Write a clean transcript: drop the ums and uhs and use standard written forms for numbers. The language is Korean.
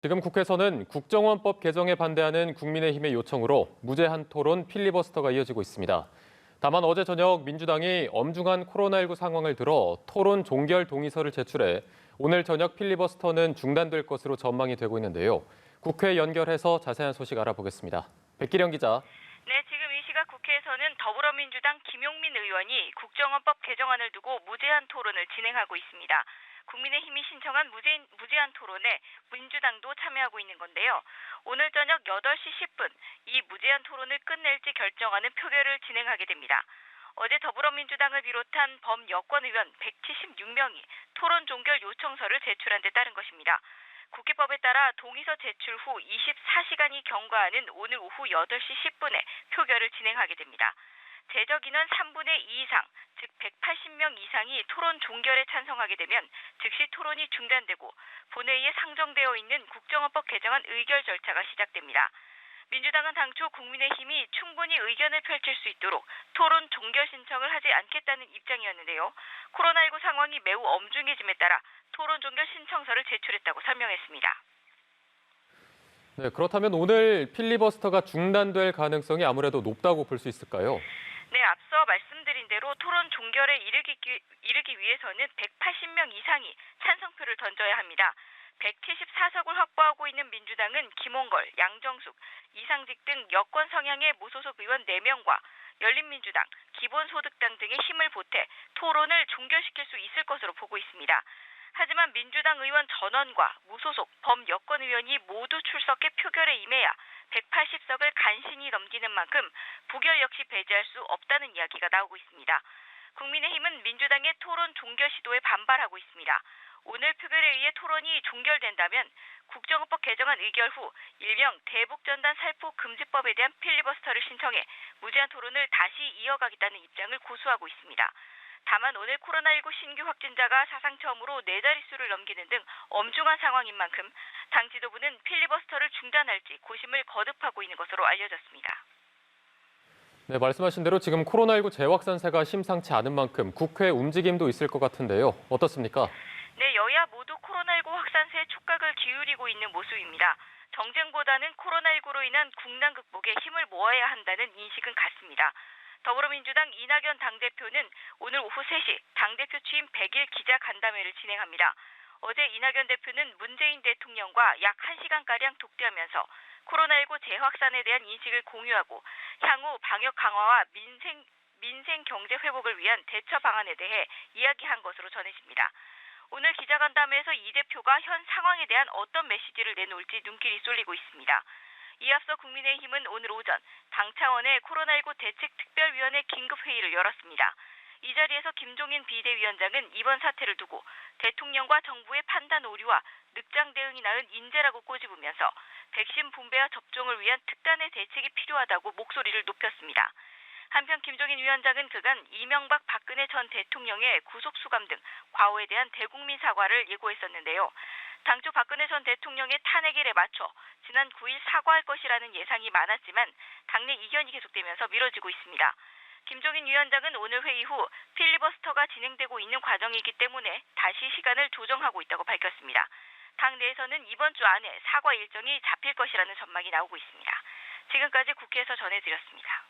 지금 국회에서는 국정원법 개정에 반대하는 국민의힘의 요청으로 무제한 토론 필리버스터가 이어지고 있습니다. 다만 어제 저녁 민주당이 엄중한 코로나19 상황을 들어 토론 종결 동의서를 제출해 오늘 저녁 필리버스터는 중단될 것으로 전망이 되고 있는데요. 국회 연결해서 자세한 소식 알아보겠습니다. 백기령 기자. 네, 지금 이 시각 국회에서는 더불어민주당 김용민 의원이 국정원법 개정안을 두고 무제한 토론을 진행하고 있습니다. 국민의힘이 신청한 무제한 토론에 민주당도 참여하고 있는 건데요. 오늘 저녁 8시 10분 이 무제한 토론을 끝낼지 결정하는 표결을 진행하게 됩니다. 어제 더불어민주당을 비롯한 범여권 의원 176명이 토론 종결 요청서를 제출한 데 따른 것입니다. 국회법에 따라 동의서 제출 후 24시간이 경과하는 오늘 오후 8시 10분에 표결을 진행하게 됩니다. 제적 인원 3분의 2 이상, 즉 180명 이상이 토론 종결에 찬성하게 되면 즉시 토론이 중단되고 본회의에 상정되어 있는 국정원법 개정안 의결 절차가 시작됩니다. 민주당은 당초 국민의힘이 충분히 의견을 펼칠 수 있도록 토론 종결 신청을 하지 않겠다는 입장이었는데요. 코로나19 상황이 매우 엄중해짐에 따라 토론 종결 신청서를 제출했다고 설명했습니다. 네, 그렇다면 오늘 필리버스터가 중단될 가능성이 아무래도 높다고 볼 수 있을까요? 네, 앞서 말씀드린 대로 토론 종결에 이르기 위해서는 180명 이상이 찬성표를 던져야 합니다. 174석을 확보하고 있는 민주당은 김홍걸, 양정숙, 이상직 등 여권 성향의 무소속 의원 4명과 열린민주당, 기본소득당 등의 힘을 보태 토론을 종결시킬 수 있을 것으로 보고 있습니다. 하지만 민주당 의원 전원과 무소속, 범여권 의원이 모두 출석해 표결에 임해야 180석을 간신히 넘기는 만큼 부결 역시 배제할 수 없다는 이야기가 나오고 있습니다. 국민의힘은 민주당의 토론 종결 시도에 반발하고 있습니다. 오늘 표결에 의해 토론이 종결된다면 국정원법 개정안 의결 후 일명 대북전단 살포 금지법에 대한 필리버스터를 신청해 무제한 토론을 다시 이어가겠다는 입장을 고수하고 있습니다. 다만 오늘 코로나19 신규 확진자가 사상 처음으로 4자릿수를 넘기는 등 엄중한 상황인 만큼 당 지도부는 필리버스터를 중단할지 고심을 거듭하고 있는 것으로 알려졌습니다. 네, 말씀하신 대로 지금 코로나19 재확산세가 심상치 않은 만큼 국회 움직임도 있을 것 같은데요. 어떻습니까? 네, 여야 모두 코로나19 확산세에 촉각을 기울이고 있는 모습입니다. 정쟁보다는 코로나19로 인한 국난 극복에 힘을 모아야 한다는 인식은 같습니다. 더불어민주당 이낙연 당대표는 오늘 오후 3시 당대표 취임 100일 기자간담회를 진행합니다. 어제 이낙연 대표는 문재인 대통령과 약 1시간가량 독대하면서 코로나19 재확산에 대한 인식을 공유하고 향후 방역 강화와 민생 경제 회복을 위한 대처 방안에 대해 이야기한 것으로 전해집니다. 오늘 기자간담회에서 이 대표가 현 상황에 대한 어떤 메시지를 내놓을지 눈길이 쏠리고 있습니다. 이 앞서 국민의힘은 오늘 오전 당 차원의 코로나19 대책특별위원회 긴급회의를 열었습니다. 이 자리에서 김종인 비대위원장은 이번 사태를 두고 대통령과 정부의 판단 오류와 늑장 대응이 낳은 인재라고 꼬집으면서 백신 분배와 접종을 위한 특단의 대책이 필요하다고 목소리를 높였습니다. 한편 김종인 위원장은 그간 이명박 박근혜 전 대통령의 구속수감 등 과오에 대한 대국민 사과를 예고했었는데요. 당초 박근혜 전 대통령의 탄핵일에 맞춰 지난 9일 사과할 것이라는 예상이 많았지만 당내 이견이 계속되면서 미뤄지고 있습니다. 김종인 위원장은 오늘 회의 후 필리버스터가 진행되고 있는 과정이기 때문에 다시 시간을 조정하고 있다고 밝혔습니다. 당 내에서는 이번 주 안에 사과 일정이 잡힐 것이라는 전망이 나오고 있습니다. 지금까지 국회에서 전해드렸습니다.